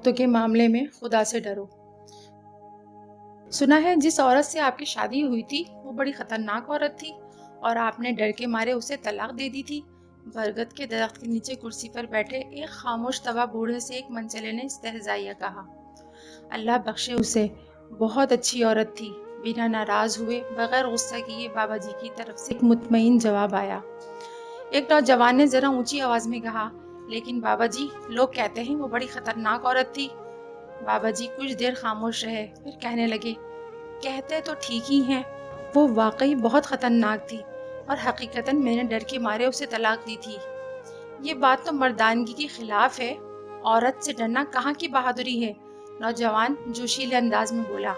عورتوں کے معاملے میں خدا سے ڈرو۔ سنا ہے جس عورت سے آپ کی شادی ہوئی تھی وہ بڑی خطرناک عورت تھی اور آپ نے ڈر کے مارے اسے طلاق دے دی تھی۔ برگد کے درخت کے نیچے کرسی پر بیٹھے ایک خاموش طبع بوڑھے سے ایک منچلے نے استہزائیہ کہا، اللہ بخشے اسے، بہت اچھی عورت تھی۔ بنا ناراض ہوئے، بغیر غصہ کیے بابا جی کی طرف سے ایک مطمئن جواب آیا۔ ایک نوجوان نے ذرا اونچی آواز میں کہا، لیکن بابا جی لوگ کہتے ہیں وہ بڑی خطرناک عورت تھی۔ بابا جی کچھ دیر خاموش رہے، پھر کہنے لگے، کہتے تو ٹھیک ہی ہیں، وہ واقعی بہت خطرناک تھی اور حقیقتاً میں نے ڈر کے مارے اسے طلاق دی تھی۔ یہ بات تو مردانگی کے خلاف ہے، عورت سے ڈرنا کہاں کی بہادری ہے؟ نوجوان جوشیلے انداز میں بولا،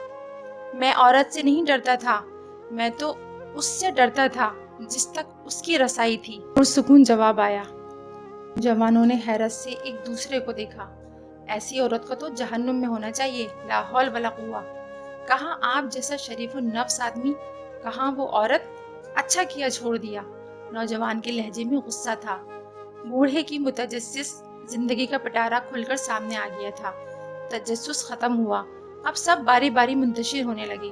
میں عورت سے نہیں ڈرتا تھا، میں تو اس سے ڈرتا تھا جس تک اس کی رسائی تھی، پرسکون جواب آیا۔ جوانوں نے حیرت سے ایک دوسرے کو دیکھا۔ ایسی عورت کو تو جہنم میں ہونا چاہیے، لا حول ولا قوہ۔ کہاں آپ جیسا شریف النفس آدمی، کہاں وہ عورت؟ اچھا کیا چھوڑ دیا۔ نوجوان کے لہجے میں غصہ تھا۔ بوڑھے کی متجسس زندگی کا پٹارا کھل کر سامنے آ گیا تھا۔ تجسس ختم ہوا، اب سب باری باری منتشر ہونے لگے۔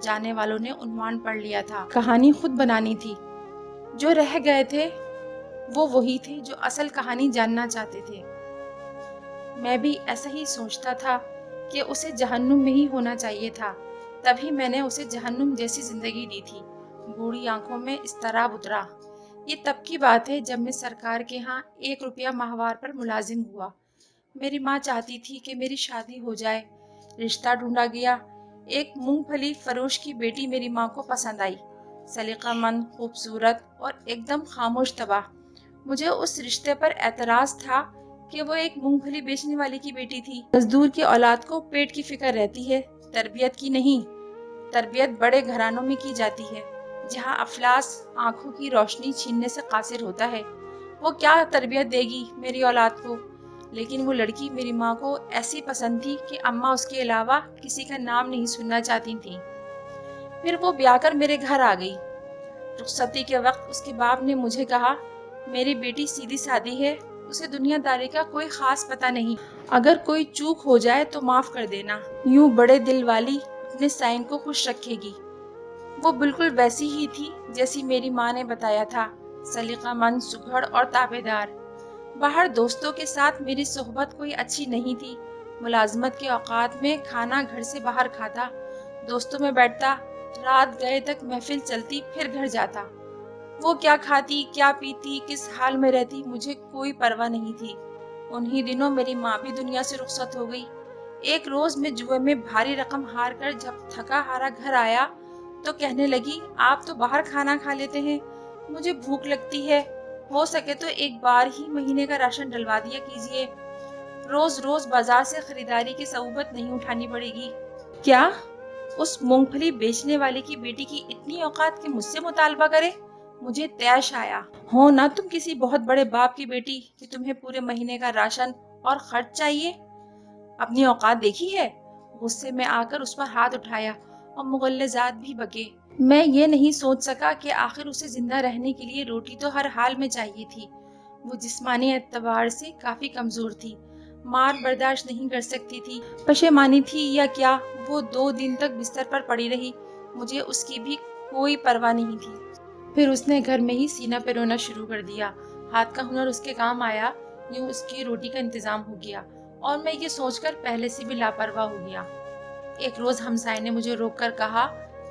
جانے والوں نے عنوان پڑھ لیا تھا، کہانی خود بنانی تھی۔ جو رہ گئے تھے وہ وہی تھے جو اصل کہانی جاننا چاہتے تھے۔ میں بھی ایسا ہی سوچتا تھا کہ اسے جہنم میں ہی ہونا چاہیے تھا، تبھی میں نے اسے جہنم جیسی زندگی دی تھی۔ بوڑھی آنکھوں میں اضطراب اترا۔ یہ تب کی بات ہے جب میں سرکار کے ہاں 1 روپیہ ماہوار پر ملازم ہوا۔ میری ماں چاہتی تھی کہ میری شادی ہو جائے۔ رشتہ ڈھونڈا گیا۔ ایک مونگ پھلی فروش کی بیٹی میری ماں کو پسند آئی، سلیقہ مند، خوبصورت اور ایک دم خاموش طبع۔ مجھے اس رشتے پر اعتراض تھا کہ وہ ایک مونگ پھلی بیچنے والی کی بیٹی تھی۔ مزدور کی اولاد کو پیٹ کی فکر رہتی ہے، تربیت کی نہیں۔ تربیت بڑے گھرانوں میں کی جاتی ہے جہاں افلاس آنکھوں کی روشنی چھیننے سے قاصر ہوتا ہے۔ وہ کیا تربیت دے گی میری اولاد کو؟ لیکن وہ لڑکی میری ماں کو ایسی پسند تھی کہ اماں اس کے علاوہ کسی کا نام نہیں سننا چاہتی تھیں۔ پھر وہ بیاہ کر میرے گھر آ گئی۔ رخصتی کے وقت اس کے باپ نے مجھے کہا، میری بیٹی سیدھی سادی ہے، اسے دنیا داری کا کوئی خاص پتہ نہیں، اگر کوئی چوک ہو جائے تو معاف کر دینا، یوں بڑے دل والی اپنے سائن کو خوش رکھے گی۔ وہ بالکل ویسی ہی تھی جیسی میری ماں نے بتایا تھا، سلیقہ مند، سگھڑ اور تابع دار۔ باہر دوستوں کے ساتھ میری صحبت کوئی اچھی نہیں تھی۔ ملازمت کے اوقات میں کھانا گھر سے باہر کھاتا، دوستوں میں بیٹھتا، رات گئے تک محفل چلتی، پھر گھر جاتا۔ وہ کیا کھاتی، کیا پیتی، کس حال میں رہتی، مجھے کوئی پرواہ نہیں تھی۔ انہی دنوں میری ماں بھی دنیا سے رخصت ہو گئی۔ ایک روز میں جوئے میں بھاری رقم ہار کر جب تھکا ہارا گھر آیا تو کہنے لگی، آپ تو باہر کھانا کھا لیتے ہیں، مجھے بھوک لگتی ہے، ہو سکے تو ایک بار ہی مہینے کا راشن ڈلوا دیا کیجیے، روز روز بازار سے خریداری کی صعوبت نہیں اٹھانی پڑے گی۔ کیا اس مونگ پھلی بیچنے والے کی بیٹی کی اتنی اوقات کہ مجھ سے مطالبہ کرے؟ مجھے طیش آیا، ہو نہ تم کسی بہت بڑے باپ کی بیٹی کہ تمہیں پورے مہینے کا راشن اور خرچ چاہیے؟ اپنی اوقات دیکھی ہے؟ غصے میں آ کر اس پر ہاتھ اٹھایا اور مغلظات بھی بکے۔ میں یہ نہیں سوچ سکا کہ آخر اسے زندہ رہنے کے لیے روٹی تو ہر حال میں چاہیے تھی۔ وہ جسمانی اعتبار سے کافی کمزور تھی، مار برداشت نہیں کر سکتی تھی۔ پشیمانی تھی یا کیا، وہ 2 دن تک بستر پر پڑی رہی، مجھے اس کی بھی کوئی پرواہ نہیں تھی۔ پھر اس نے گھر میں ہی سینہ پہ رونا شروع کر دیا۔ ہاتھ کا ہنر اس کے کام آیا، یوں اس کی روٹی کا انتظام ہو گیا اور میں یہ سوچ کر پہلے سے بھی لاپرواہ ہو گیا۔ ایک روز ہمسائے نے مجھے روک کر کہا،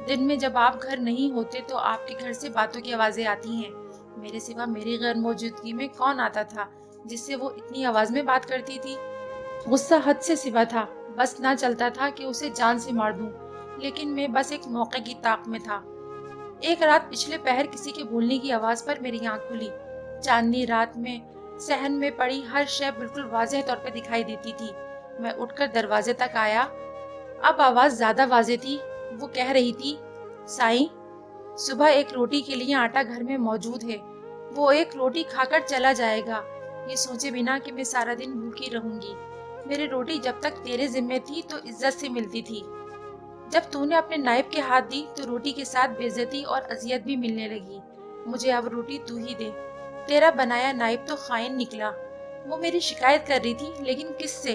دن میں جب آپ گھر نہیں ہوتے تو آپ کے گھر سے باتوں کی آوازیں آتی ہیں، میرے سوا میری غیر موجودگی میں کون آتا تھا جس سے وہ اتنی آواز میں بات کرتی تھی؟ غصہ حد سے سوا تھا، بس نہ چلتا تھا کہ اسے جان سے مار دوں، لیکن میں بس ایک موقع کی طاق میں تھا۔ ایک رات پچھلے پہر کسی کے بولنے کی آواز پر میری آنکھ کھلی۔ چاندنی رات میں صحن میں پڑی ہر شے بالکل واضح طور پہ دکھائی دیتی تھی۔ میں اٹھ کر دروازے تک آیا۔ اب آواز زیادہ واضح تھی۔ وہ کہہ رہی تھی، سائیں، صبح ایک روٹی کے لیے آٹا گھر میں موجود ہے، وہ ایک روٹی کھا کر چلا جائے گا، یہ سوچے بنا کہ میں سارا دن بھوکی رہوں گی۔ میری روٹی جب تک تیرے ذمے تھی تو عزت سے ملتی تھی، جب تو نے اپنے نائب کے ہاتھ دی تو روٹی کے ساتھ بے عزتی اور اذیت بھی ملنے لگی۔ مجھے اب روٹی تو ہی دے، تیرا بنایا نائب تو خائن نکلا۔ وہ میری شکایت کر رہی تھی، لیکن کس سے؟